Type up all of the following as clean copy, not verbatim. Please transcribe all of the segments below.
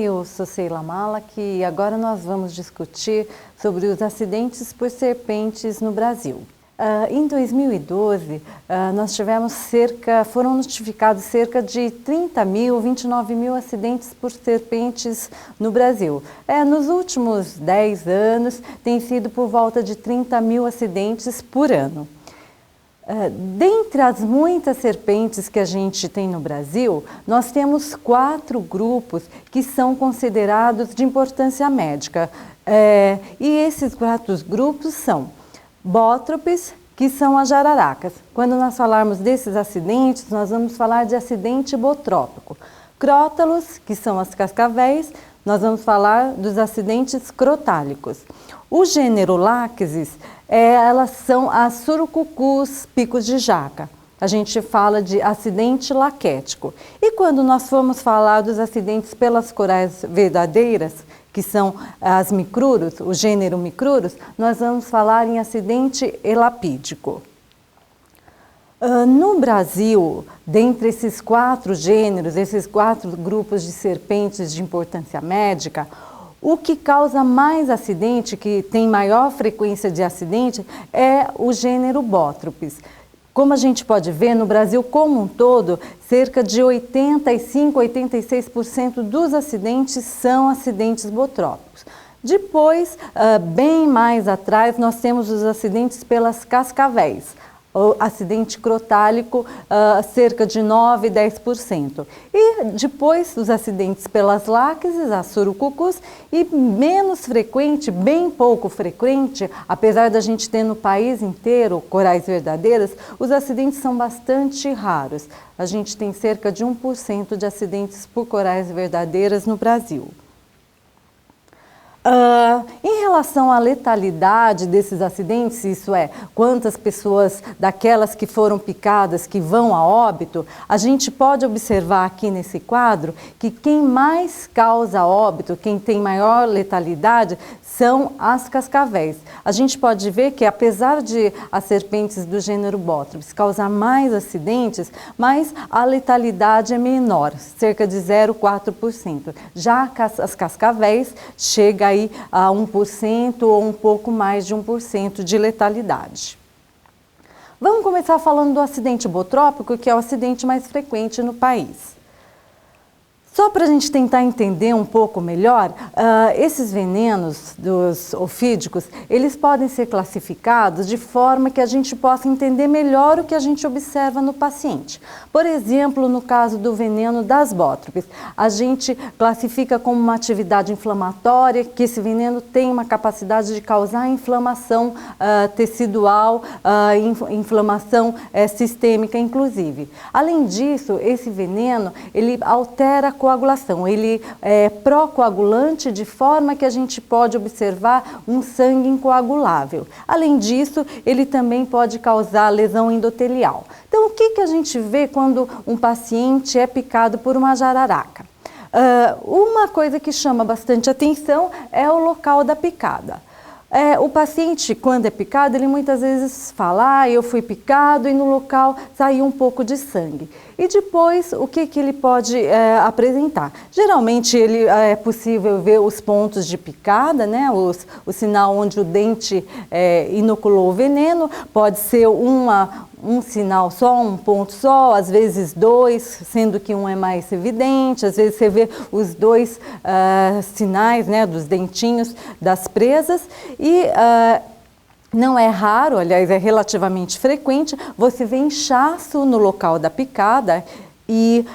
eu sou Sheila Malak e agora nós vamos discutir sobre os acidentes por serpentes no Brasil. Em 2012, foram notificados cerca de 29 mil acidentes por serpentes no Brasil. Nos últimos 10 anos, tem sido por volta de 30 mil acidentes por ano. Dentre as muitas serpentes que a gente tem no Brasil, nós temos 4 grupos que são considerados de importância médica. E esses 4 grupos são bótropes, que são as jararacas. Quando nós falarmos desses acidentes, nós vamos falar de acidente botrópico. Crótalos, que são as cascavéis, nós vamos falar dos acidentes crotálicos. O gênero Lachesis, elas são as surucucus picos de jaca. A gente fala de acidente laquético. E quando nós formos falar dos acidentes pelas corais verdadeiras, que são as micruros, o gênero micruros, nós vamos falar em acidente elapídico. No Brasil, dentre esses 4 gêneros, esses 4 grupos de serpentes de importância médica, o que causa mais acidente, que tem maior frequência de acidente, é o gênero Bótropes. Como a gente pode ver, no Brasil como um todo, cerca de 85, 86% dos acidentes são acidentes botrópicos. Depois, bem mais atrás, nós temos os acidentes pelas cascavéis. O acidente crotálico, cerca de 9, 10%. E depois os acidentes pelas láqueses, as surucucus, e menos frequente, bem pouco frequente, apesar da gente ter no país inteiro corais verdadeiras, os acidentes são bastante raros. A gente tem cerca de 1% de acidentes por corais verdadeiras no Brasil. Em relação à letalidade desses acidentes, isso é, quantas pessoas daquelas que foram picadas que vão a óbito, a gente pode observar aqui nesse quadro que quem mais causa óbito, quem tem maior letalidade, são as cascavéis. A gente pode ver que apesar de as serpentes do gênero Bótropes causar mais acidentes, mas a letalidade é menor, cerca de 0,4%. Já as cascavéis chega aí a 1% ou um pouco mais de 1% de letalidade. Vamos começar falando do acidente botrópico, que é o acidente mais frequente no país. Só para a gente tentar entender um pouco melhor, esses venenos dos ofídicos, eles podem ser classificados de forma que a gente possa entender melhor o que a gente observa no paciente. Por exemplo, no caso do veneno das bótropes, a gente classifica como uma atividade inflamatória, que esse veneno tem uma capacidade de causar inflamação tecidual, inflamação sistêmica, inclusive. Além disso, esse veneno, ele altera a coagulação, ele é pró-coagulante de forma que a gente pode observar um sangue incoagulável. Além disso, ele também pode causar lesão endotelial. Então, o que a gente vê quando um paciente é picado por uma jararaca? Uma coisa que chama bastante atenção é o local da picada. O paciente, quando é picado, ele muitas vezes fala, eu fui picado e no local saiu um pouco de sangue. E depois, o que ele pode apresentar? Geralmente, é possível ver os pontos de picada, né? O sinal onde o dente inoculou o veneno, pode ser um sinal só, um ponto só, às vezes 2, sendo que um é mais evidente, às vezes você vê os 2 sinais, né, dos dentinhos das presas e não é raro, aliás é relativamente frequente, você vê inchaço no local da picada e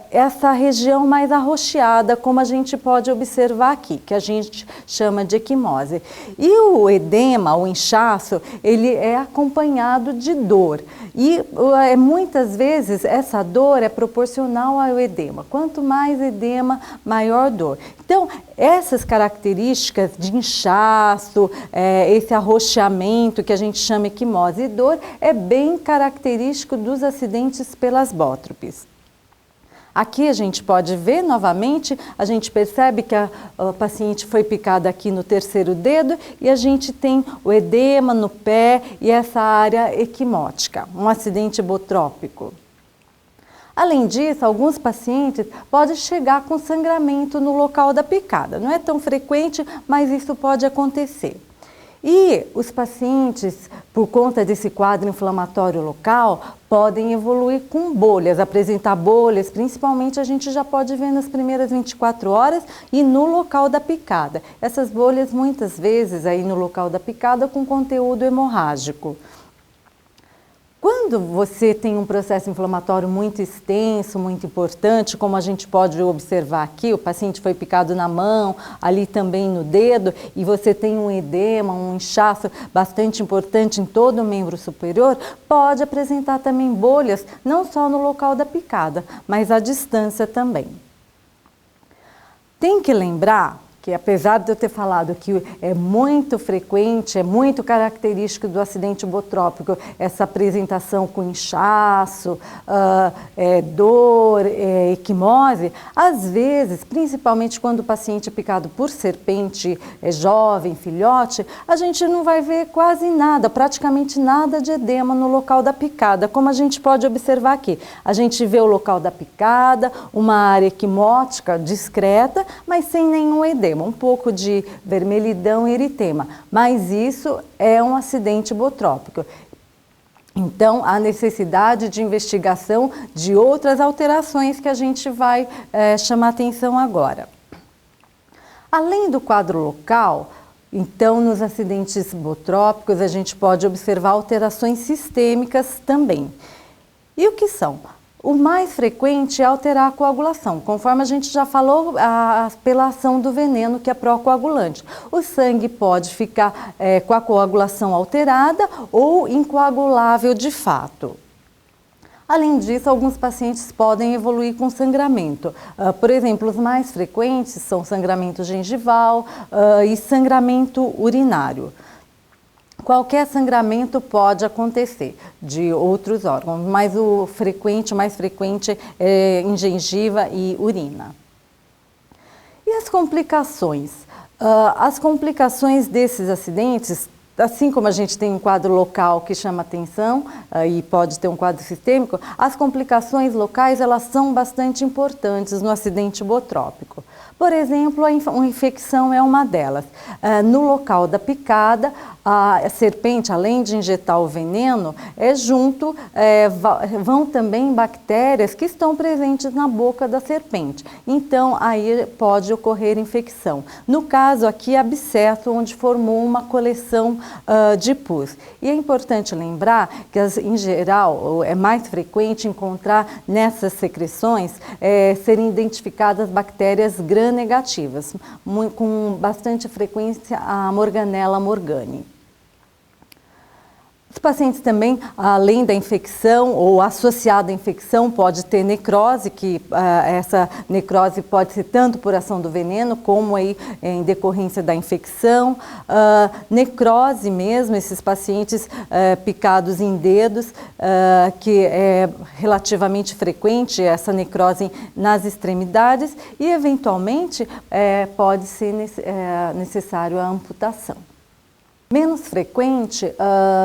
essa região mais arroxeada, como a gente pode observar aqui, que a gente chama de equimose. E o edema, o inchaço, ele é acompanhado de dor. E muitas vezes essa dor é proporcional ao edema. Quanto mais edema, maior dor. Então, essas características de inchaço, esse arroxeamento que a gente chama equimose e dor, é bem característico dos acidentes pelas bótropes. Aqui a gente pode ver novamente, a gente percebe que a paciente foi picada aqui no terceiro dedo e a gente tem o edema no pé e essa área equimótica, um acidente botrópico. Além disso, alguns pacientes podem chegar com sangramento no local da picada. Não é tão frequente, mas isso pode acontecer. E os pacientes, por conta desse quadro inflamatório local, podem evoluir com bolhas, apresentar bolhas, principalmente a gente já pode ver nas primeiras 24 horas e no local da picada. Essas bolhas muitas vezes aí no local da picada com conteúdo hemorrágico. Quando você tem um processo inflamatório muito extenso, muito importante, como a gente pode observar aqui, o paciente foi picado na mão, ali também no dedo, e você tem um edema, um inchaço bastante importante em todo o membro superior, pode apresentar também bolhas, não só no local da picada, mas à distância também. Tem que lembrar que apesar de eu ter falado que é muito frequente, é muito característico do acidente hipotrópico, essa apresentação com inchaço, dor, equimose, às vezes, principalmente quando o paciente é picado por serpente, é jovem, filhote, a gente não vai ver quase nada, praticamente nada de edema no local da picada, como a gente pode observar aqui. A gente vê o local da picada, uma área equimótica discreta, mas sem nenhum edema. Um pouco de vermelhidão e eritema, mas isso é um acidente hipotrópico. Então, há necessidade de investigação de outras alterações que a gente vai chamar atenção agora. Além do quadro local, então, nos acidentes hipotrópicos, a gente pode observar alterações sistêmicas também. E o que são? O mais frequente é alterar a coagulação, conforme a gente já falou, pela ação do veneno, que é procoagulante. O sangue pode ficar com a coagulação alterada ou incoagulável de fato. Além disso, alguns pacientes podem evoluir com sangramento. Por exemplo, os mais frequentes são sangramento gengival e sangramento urinário. Qualquer sangramento pode acontecer de outros órgãos, mas o mais frequente é em gengiva e urina. E as complicações? As complicações desses acidentes, assim como a gente tem um quadro local que chama atenção e pode ter um quadro sistêmico, as complicações locais elas são bastante importantes no acidente hipotrópico. Por exemplo, a infecção é uma delas. No local da picada, a serpente, além de injetar o veneno, vão também bactérias que estão presentes na boca da serpente. Então, aí pode ocorrer infecção. No caso aqui, abscesso, onde formou uma coleção de pus. E é importante lembrar que, em geral, é mais frequente encontrar nessas secreções serem identificadas bactérias gram-negativas, com bastante frequência a Morganella morgani. Os pacientes também, além da infecção ou associada à infecção, pode ter necrose, que essa necrose pode ser tanto por ação do veneno, como aí em decorrência da infecção. Necrose mesmo, esses pacientes picados em dedos, que é relativamente frequente, essa necrose nas extremidades, e eventualmente pode ser necessário a amputação. Menos frequente,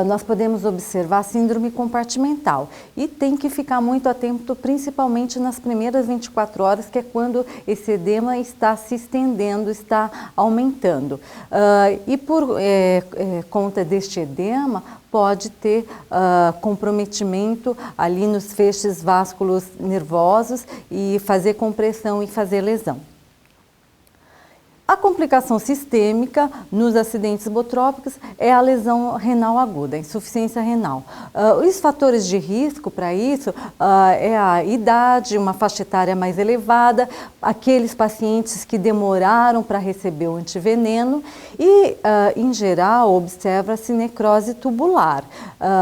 nós podemos observar síndrome compartimental e tem que ficar muito atento, principalmente nas primeiras 24 horas, que é quando esse edema está se estendendo, está aumentando. E por conta deste edema, pode ter comprometimento ali nos feixes vasculos nervosos e fazer compressão e fazer lesão. A complicação sistêmica nos acidentes hipotrópicos é a lesão renal aguda, a insuficiência renal. Os fatores de risco para isso é a idade, uma faixa etária mais elevada, aqueles pacientes que demoraram para receber o antiveneno e, em geral, observa-se necrose tubular.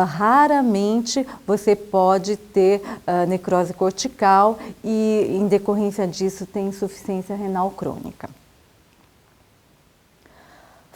Raramente você pode ter necrose cortical e, em decorrência disso, tem insuficiência renal crônica.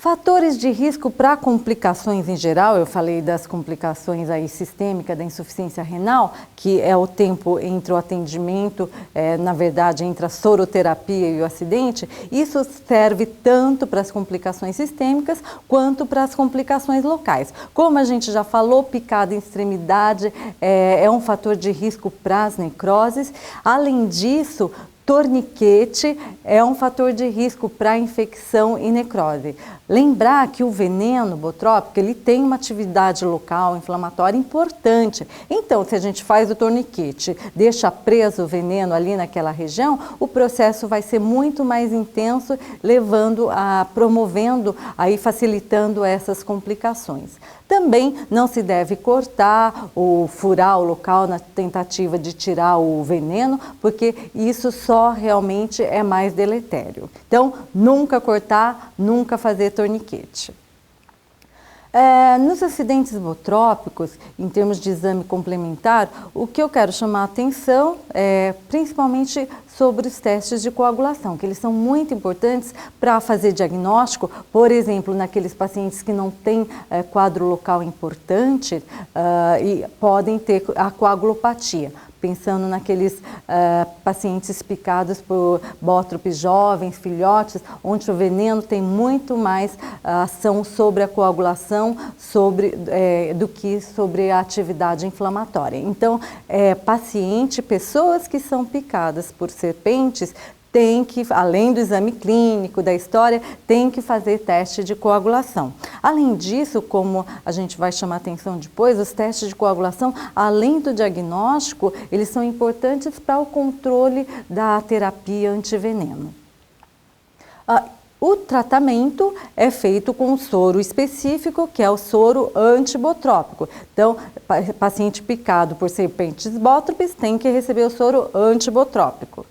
Fatores de risco para complicações em geral, eu falei das complicações aí sistêmicas da insuficiência renal, que é o tempo entre o atendimento, na verdade, entre a soroterapia e o acidente. Isso serve tanto para as complicações sistêmicas quanto para as complicações locais. Como a gente já falou, picada em extremidade é um fator de risco para as necroses. Além disso, torniquete é um fator de risco para infecção e necrose. Lembrar que o veneno botrópico, ele tem uma atividade local inflamatória importante. Então, se a gente faz o torniquete, deixa preso o veneno ali naquela região, o processo vai ser muito mais intenso, promovendo, aí facilitando essas complicações. Também não se deve cortar ou furar o local na tentativa de tirar o veneno, porque isso só realmente é mais deletério. Então, nunca cortar, nunca fazer torniquete. Nos acidentes botrópicos, em termos de exame complementar, o que eu quero chamar a atenção é principalmente sobre os testes de coagulação, que eles são muito importantes para fazer diagnóstico, por exemplo, naqueles pacientes que não têm quadro local importante e podem ter a coagulopatia. Pensando naqueles pacientes picados por bótropes jovens, filhotes, onde o veneno tem muito mais ação sobre a coagulação do que sobre a atividade inflamatória. Então, pessoas que são picadas por serpentes, tem que, além do exame clínico, da história, tem que fazer teste de coagulação. Além disso, como a gente vai chamar atenção depois, os testes de coagulação, além do diagnóstico, eles são importantes para o controle da terapia antiveneno. O tratamento é feito com um soro específico, que é o soro antibotrópico. Então, paciente picado por serpentes bótropes tem que receber o soro antibotrópico.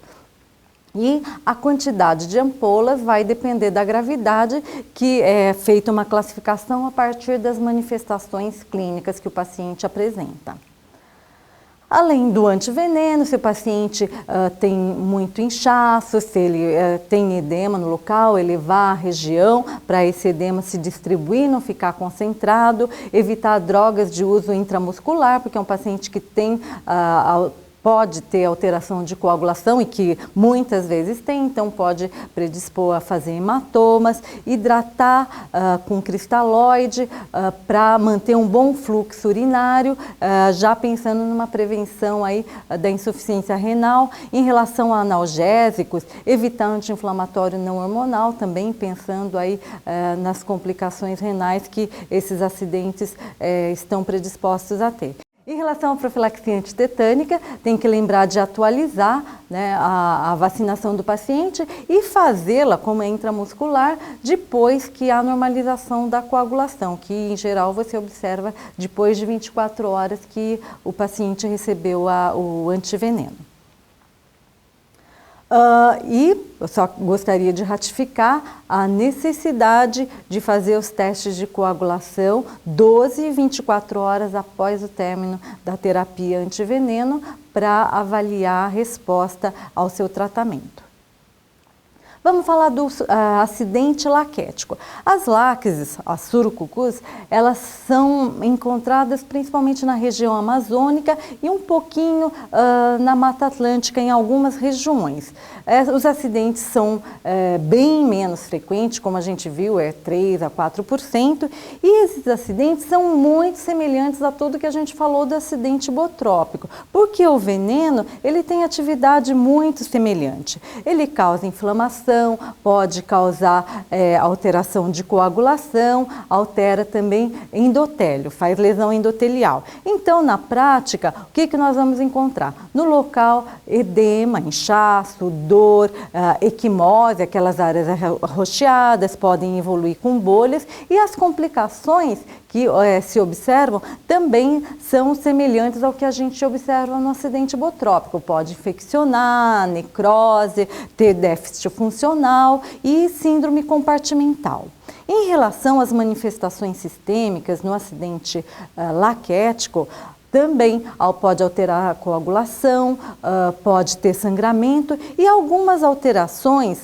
E a quantidade de ampolas vai depender da gravidade, que é feita uma classificação a partir das manifestações clínicas que o paciente apresenta. Além do antiveneno, se o paciente tem muito inchaço, se ele tem edema no local, elevar a região para esse edema se distribuir, não ficar concentrado, evitar drogas de uso intramuscular, porque é um paciente que tem pode ter alteração de coagulação e que muitas vezes tem, então pode predispor a fazer hematomas, hidratar com cristalóide para manter um bom fluxo urinário, já pensando numa prevenção aí da insuficiência renal. Em relação a analgésicos, evitar anti-inflamatório não hormonal, também pensando aí nas complicações renais que esses acidentes estão predispostos a ter. Em relação à profilaxia antitetânica, tem que lembrar de atualizar, né, a vacinação do paciente e fazê-la como é intramuscular depois que há normalização da coagulação, que em geral você observa depois de 24 horas que o paciente recebeu o antiveneno. E eu só gostaria de ratificar a necessidade de fazer os testes de coagulação 12 e 24 horas após o término da terapia antiveneno para avaliar a resposta ao seu tratamento. Vamos falar do acidente laquético. As láqueses, as surucucus, elas são encontradas principalmente na região amazônica e um pouquinho na Mata Atlântica em algumas regiões. Os acidentes são bem menos frequentes, como a gente viu, 3 a 4%, e esses acidentes são muito semelhantes a tudo que a gente falou do acidente botrópico, porque o veneno ele tem atividade muito semelhante. Ele causa inflamação, pode causar alteração de coagulação, altera também endotélio, faz lesão endotelial. Então, na prática, o que nós vamos encontrar? No local, edema, inchaço, dor, equimose, aquelas áreas arroxeadas, podem evoluir com bolhas, e as complicações que se observam também são semelhantes ao que a gente observa no acidente botrópico. Pode infeccionar, necrose, ter déficit funcional e síndrome compartimental. Em relação às manifestações sistêmicas no acidente laquético, também pode alterar a coagulação, pode ter sangramento e algumas alterações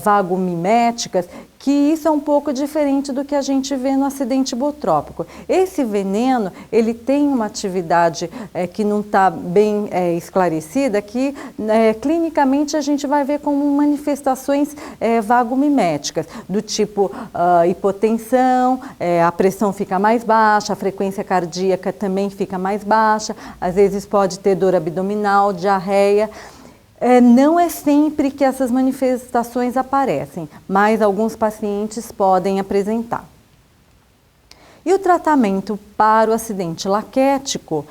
vagomiméticas que isso é um pouco diferente do que a gente vê no acidente botrópico. Esse veneno, ele tem uma atividade que não está bem esclarecida, que clinicamente a gente vai ver como manifestações vagomiméticas, do tipo hipotensão, a pressão fica mais baixa, a frequência cardíaca também fica mais baixa, às vezes pode ter dor abdominal, diarreia. Não é sempre que essas manifestações aparecem, mas alguns pacientes podem apresentar. E o tratamento para o acidente laquético,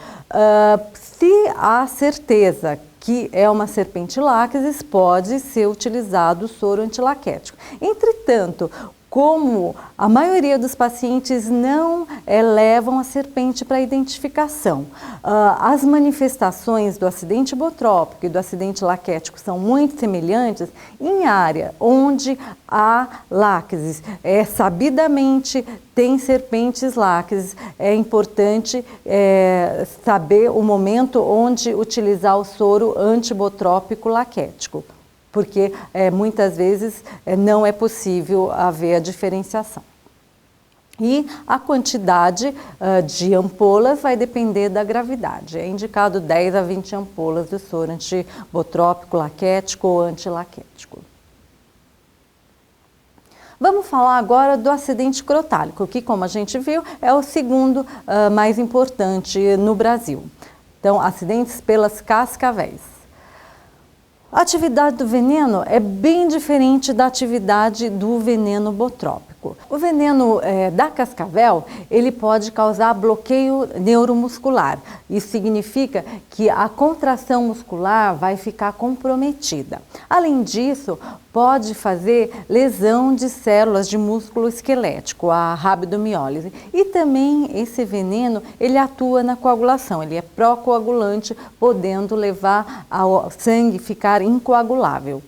se há certeza que é uma serpente lácteis, pode ser utilizado o soro antilaquético. Entretanto, como a maioria dos pacientes não levam a serpente para identificação, as manifestações do acidente botrópico e do acidente laquético são muito semelhantes em área onde há lácteis, sabidamente tem serpentes lácteis, é importante saber o momento onde utilizar o soro antibotrópico laquético, porque muitas vezes não é possível haver a diferenciação. E a quantidade de ampolas vai depender da gravidade. É indicado 10 a 20 ampolas do soro antibotrópico laquético ou antilaquético. Vamos falar agora do acidente crotálico, que, como a gente viu, é o segundo mais importante no Brasil. Então, acidentes pelas cascavéis. A atividade do veneno é bem diferente da atividade do veneno botrópico. O veneno da cascavel, ele pode causar bloqueio neuromuscular. Isso significa que a contração muscular vai ficar comprometida. Além disso, pode fazer lesão de células de músculo esquelético, a rabdomiólise. E também esse veneno, ele atua na coagulação, ele é pró-coagulante, podendo levar ao sangue ficar incoagulável.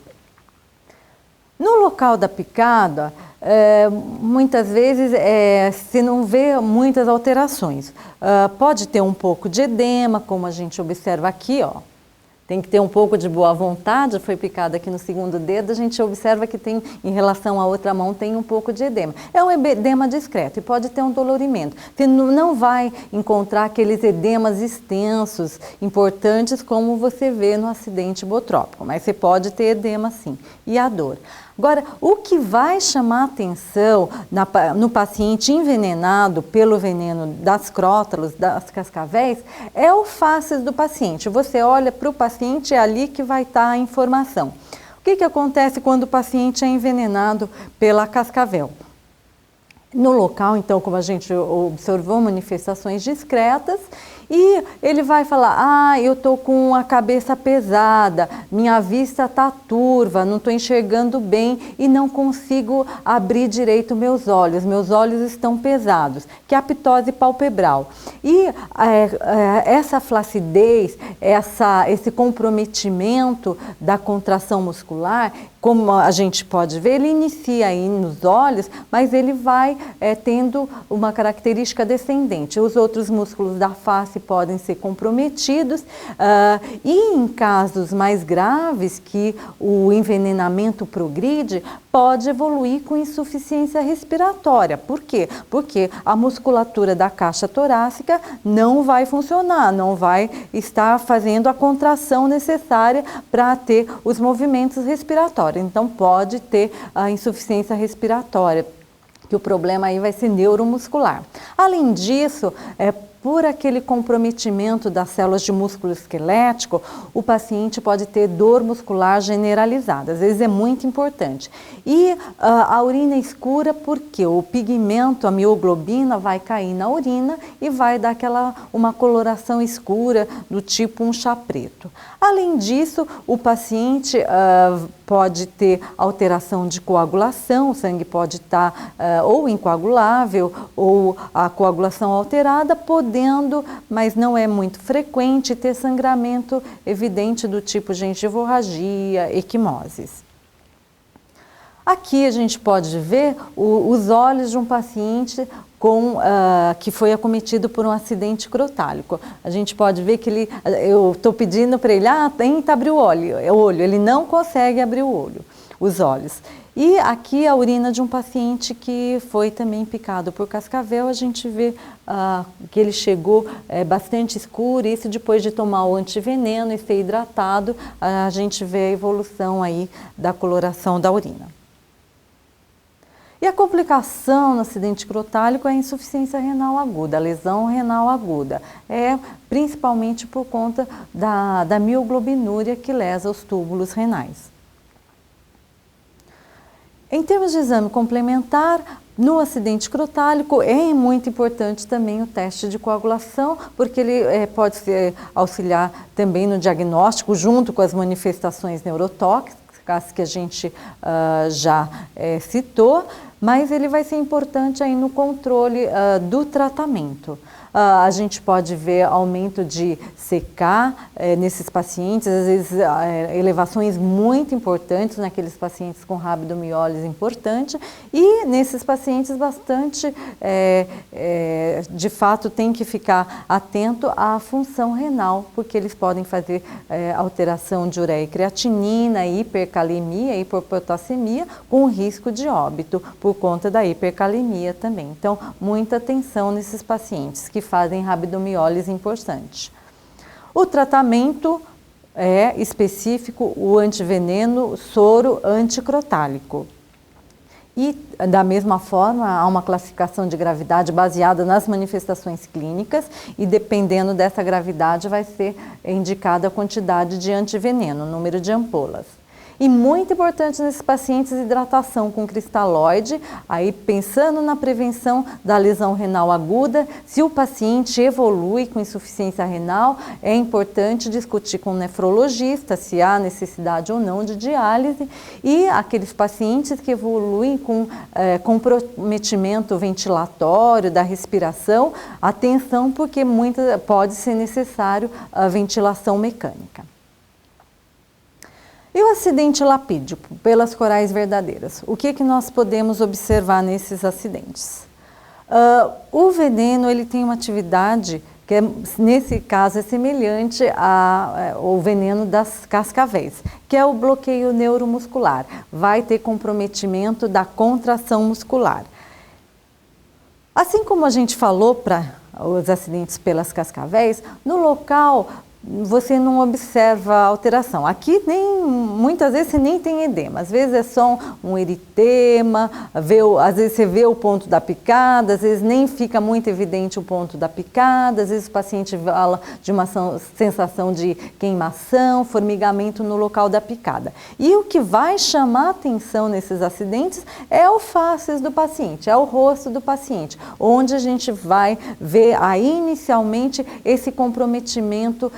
No local da picada, muitas vezes se não vê muitas alterações. Pode ter um pouco de edema, como a gente observa aqui, ó. Tem que ter um pouco de boa vontade, foi picada aqui no segundo dedo, a gente observa que tem, em relação à outra mão, tem um pouco de edema. É um edema discreto e pode ter um dolorimento. Você não vai encontrar aqueles edemas extensos, importantes, como você vê no acidente botrópico, mas você pode ter edema sim, e a dor. Agora, o que vai chamar atenção no paciente envenenado pelo veneno das crótalos, das cascavéis, é o faces do paciente. Você olha para o paciente, é ali que vai estar a informação. O que acontece quando o paciente é envenenado pela cascavel? No local, então, como a gente observou, manifestações discretas, e ele vai falar, eu estou com a cabeça pesada, minha vista está turva, não estou enxergando bem e não consigo abrir direito meus olhos estão pesados, que é a ptose palpebral. E essa flacidez, esse comprometimento da contração muscular, como a gente pode ver, ele inicia aí nos olhos, mas ele vai tendo uma característica descendente. Os outros músculos da face podem ser comprometidos e em casos mais graves que o envenenamento progride, pode evoluir com insuficiência respiratória. Por quê? Porque a musculatura da caixa torácica não vai funcionar, não vai estar fazendo a contração necessária para ter os movimentos respiratórios. Então pode ter a insuficiência respiratória, que o problema aí vai ser neuromuscular. Além disso, por aquele comprometimento das células de músculo esquelético, o paciente pode ter dor muscular generalizada, às vezes é muito importante. E a urina é escura porque o pigmento, a mioglobina, vai cair na urina e vai dar uma coloração escura do tipo um chá preto. Além disso, o paciente pode ter alteração de coagulação, o sangue pode estar ou incoagulável ou a coagulação alterada, podendo, mas não é muito frequente, ter sangramento evidente do tipo gengivorragia, equimoses. Aqui a gente pode ver os olhos de um paciente que foi acometido por um acidente crotálico. A gente pode ver que eu estou pedindo para ele, tenta abrir o olho, ele não consegue abrir o olho. os olhos. E aqui a urina de um paciente que foi também picado por cascavel, a gente vê que ele chegou bastante escuro, isso depois de tomar o antiveneno e ser hidratado, a gente vê a evolução aí da coloração da urina. E a complicação no acidente crotálico é a insuficiência renal aguda, a lesão renal aguda. É principalmente por conta da mioglobinúria que lesa os túbulos renais. Em termos de exame complementar, no acidente crotálico é muito importante também o teste de coagulação, porque ele pode auxiliar também no diagnóstico, junto com as manifestações neurotóxicas que a gente já citou, mas ele vai ser importante aí no controle do tratamento. A gente pode ver aumento de CK nesses pacientes, às vezes elevações muito importantes naqueles pacientes com rabdomiólise importante e nesses pacientes bastante, de fato, tem que ficar atento à função renal, porque eles podem fazer alteração de ureia e creatinina, hipercalemia, hipopotassemia, com risco de óbito por conta da hipercalemia também. Então, muita atenção nesses pacientes que fazem rabdomiólise importante. O tratamento é específico, o antiveneno, soro anticrotálico. E, da mesma forma, há uma classificação de gravidade baseada nas manifestações clínicas e, dependendo dessa gravidade, vai ser indicada a quantidade de antiveneno, o número de ampolas. E muito importante nesses pacientes, hidratação com cristalóide, aí pensando na prevenção da lesão renal aguda. Se o paciente evolui com insuficiência renal, é importante discutir com o nefrologista se há necessidade ou não de diálise. E aqueles pacientes que evoluem com comprometimento ventilatório da respiração, atenção, porque pode ser necessário a ventilação mecânica. E o acidente lapídico pelas corais verdadeiras? O que nós podemos observar nesses acidentes? O veneno ele tem uma atividade que nesse caso é semelhante ao veneno das cascavéis, que é o bloqueio neuromuscular. Vai ter comprometimento da contração muscular. Assim como a gente falou para os acidentes pelas cascavéis, no local você não observa alteração. Aqui muitas vezes você nem tem edema, às vezes é só um eritema, às vezes você vê o ponto da picada, às vezes nem fica muito evidente o ponto da picada, às vezes o paciente fala de uma sensação de queimação, formigamento no local da picada. E o que vai chamar atenção nesses acidentes é o facies do paciente, é o rosto do paciente, onde a gente vai ver aí inicialmente esse comprometimento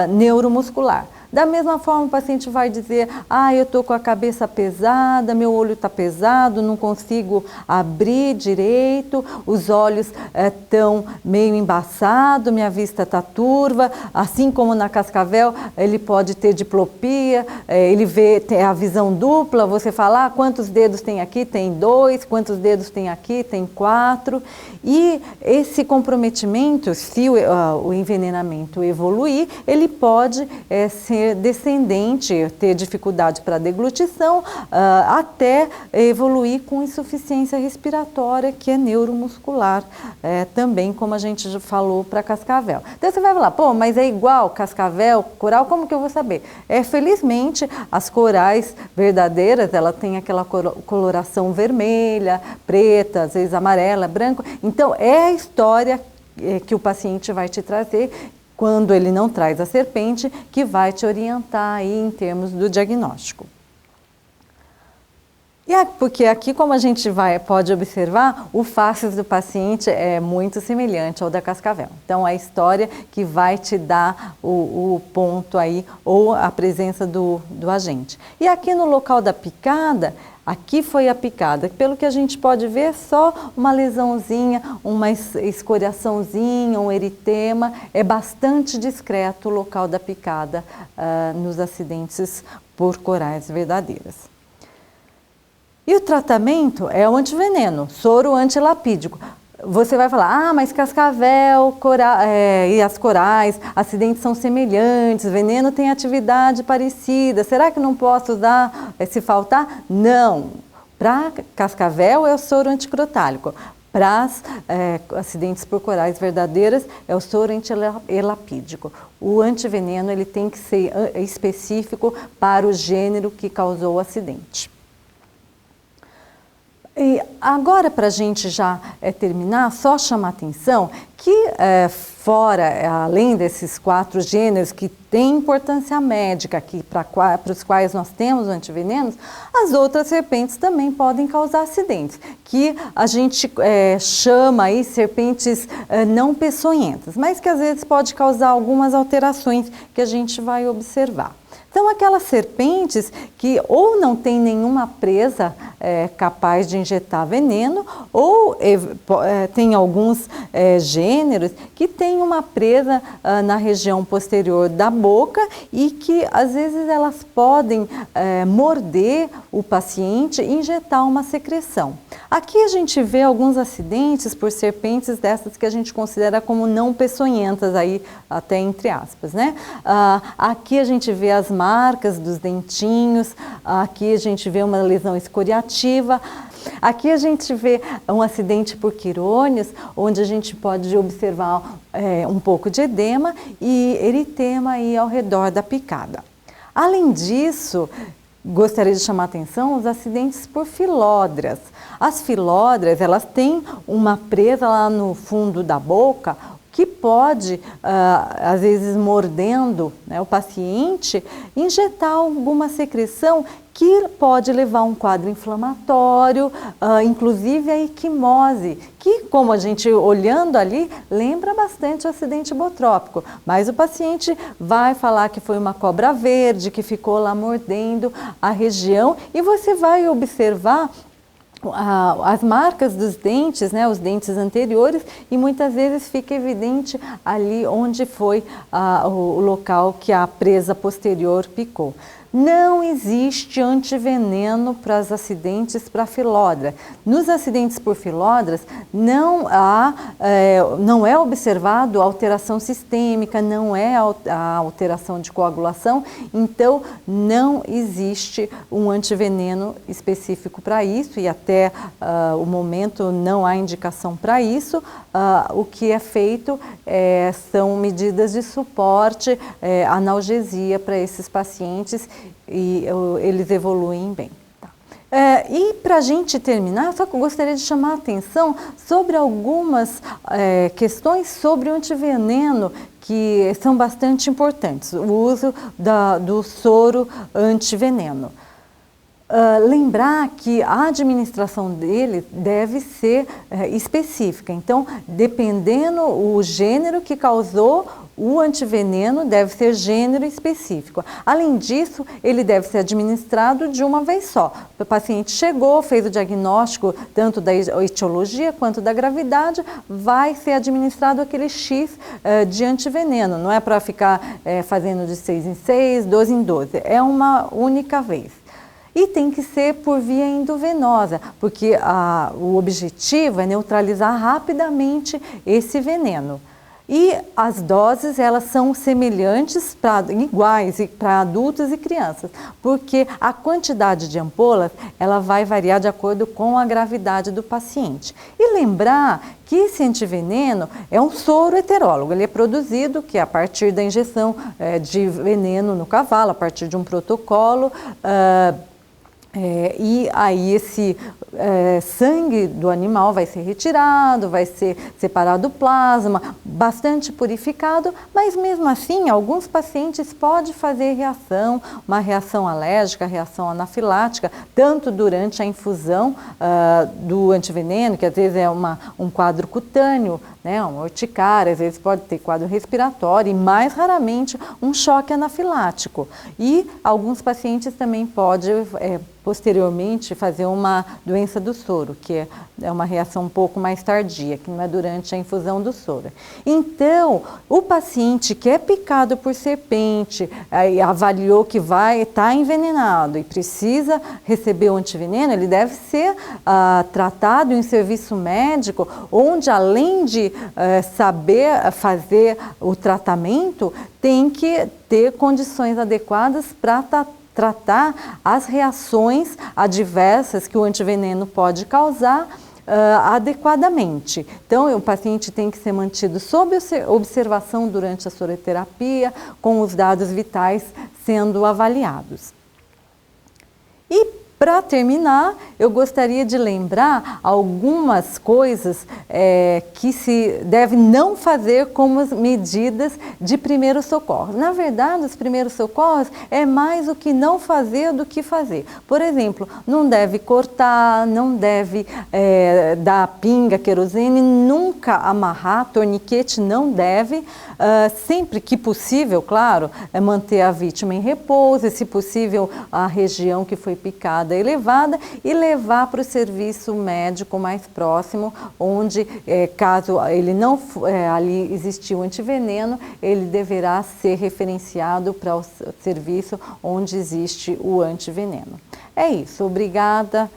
neuromuscular. Da mesma forma, o paciente vai dizer, eu estou com a cabeça pesada, meu olho está pesado, não consigo abrir direito, os olhos estão meio embaçados, minha vista está turva, assim como na cascavel, ele pode ter diplopia, ele tem a visão dupla, você fala, quantos dedos tem aqui? Tem 2, quantos dedos tem aqui? Tem 4. E esse comprometimento, se o envenenamento evoluir, ele pode ser descendente, ter dificuldade para deglutição, até evoluir com insuficiência respiratória, que é neuromuscular, também como a gente já falou para cascavel. Então você vai falar, mas é igual cascavel, coral, como que eu vou saber? Felizmente, as corais verdadeiras, ela tem aquela coloração vermelha, preta, às vezes amarela, branco. Então é a história que o paciente vai te trazer, quando ele não traz a serpente, que vai te orientar aí em termos do diagnóstico. Porque aqui, como a gente pode observar, o facies do paciente é muito semelhante ao da cascavel. Então, a história que vai te dar o ponto aí, ou a presença do agente. E aqui no local da picada, aqui foi a picada. Pelo que a gente pode ver, é só uma lesãozinha, uma escoriaçãozinha, um eritema. É bastante discreto o local da picada nos acidentes por corais verdadeiras. E o tratamento é o antiveneno, soro antilapídico. Você vai falar, mas cascavel e as corais, acidentes são semelhantes, veneno tem atividade parecida, será que não posso usar se faltar, não. Para cascavel é o soro anticrotálico. Para acidentes por corais verdadeiras é o soro antielapídico. O antiveneno ele tem que ser específico para o gênero que causou o acidente. E agora, para a gente já terminar, só chamar atenção que fora, além desses 4 gêneros que têm importância médica aqui para os quais nós temos antivenenos, as outras serpentes também podem causar acidentes, que a gente chama aí serpentes não peçonhentas, mas que às vezes pode causar algumas alterações que a gente vai observar. São aquelas serpentes que ou não tem nenhuma presa capaz de injetar veneno, ou tem alguns gêneros que tem uma presa na região posterior da boca e que às vezes elas podem morder o paciente e injetar uma secreção. Aqui a gente vê alguns acidentes por serpentes dessas que a gente considera como não peçonhentas, aí até entre aspas, né? Aqui a gente vê as marcas dos dentinhos, aqui a gente vê uma lesão escoriativa, aqui a gente vê um acidente por quirônios, onde a gente pode observar um pouco de edema e eritema aí ao redor da picada. Além disso, gostaria de chamar a atenção os acidentes por filódrias. As filódrias, elas têm uma presa lá no fundo da boca que pode, às vezes mordendo, né, o paciente, injetar alguma secreção que pode levar a um quadro inflamatório, inclusive a equimose, que, como a gente olhando ali, lembra bastante o acidente botrópico, mas o paciente vai falar que foi uma cobra verde, que ficou lá mordendo a região, e você vai observar as marcas dos dentes, né, os dentes anteriores, e muitas vezes fica evidente ali onde foi o local que a presa posterior picou. Não existe antiveneno para os acidentes para filódria. Nos acidentes por filódrias não é observado alteração sistêmica, não é a alteração de coagulação, então não existe um antiveneno específico para isso e até o momento não há indicação para isso. O que é feito são medidas de suporte, analgesia para esses pacientes e eles evoluem bem. E para a gente terminar, só que eu gostaria de chamar a atenção sobre algumas questões sobre o antiveneno que são bastante importantes, o uso do soro antiveneno. Lembrar que a administração dele deve ser específica, então dependendo o gênero que causou o antiveneno, deve ser gênero específico. Além disso, ele deve ser administrado de uma vez só. O paciente chegou, fez o diagnóstico tanto da etiologia quanto da gravidade, vai ser administrado aquele X de antiveneno, não é para ficar fazendo de 6 em 6, 12 em 12, é uma única vez. E tem que ser por via endovenosa, porque o objetivo é neutralizar rapidamente esse veneno. E as doses, elas são semelhantes, iguais para adultos e crianças, porque a quantidade de ampolas, ela vai variar de acordo com a gravidade do paciente. E lembrar que esse antiveneno é um soro heterólogo, ele é produzido que a partir da injeção de veneno no cavalo, a partir de um protocolo, e aí esse sangue do animal vai ser retirado, vai ser separado o plasma, bastante purificado, mas mesmo assim alguns pacientes podem fazer reação, uma reação alérgica, reação anafilática, tanto durante a infusão do antiveneno, que às vezes é um quadro cutâneo, né, uma urticária, às vezes pode ter quadro respiratório e mais raramente um choque anafilático. E alguns pacientes também podem posteriormente fazer uma doença do soro, que é uma reação um pouco mais tardia, que não é durante a infusão do soro. Então, o paciente que é picado por serpente, avaliou que vai estar envenenado e precisa receber o antiveneno, ele deve ser tratado em um serviço médico, onde além de saber fazer o tratamento, tem que ter condições adequadas para estar tratar as reações adversas que o antiveneno pode causar adequadamente. Então, o paciente tem que ser mantido sob observação durante a soroterapia, com os dados vitais sendo avaliados. E, para terminar, eu gostaria de lembrar algumas coisas que se deve não fazer como medidas de primeiros socorros. Na verdade, os primeiros socorros é mais o que não fazer do que fazer. Por exemplo, não deve cortar, não deve dar pinga, querosene, nunca amarrar, torniquete não deve, sempre que possível, claro, manter a vítima em repouso, e, se possível, a região que foi picada elevada, e levar para o serviço médico mais próximo, onde, caso ele não ali existiu antiveneno, ele deverá ser referenciado para o serviço onde existe o antiveneno. É isso, obrigada.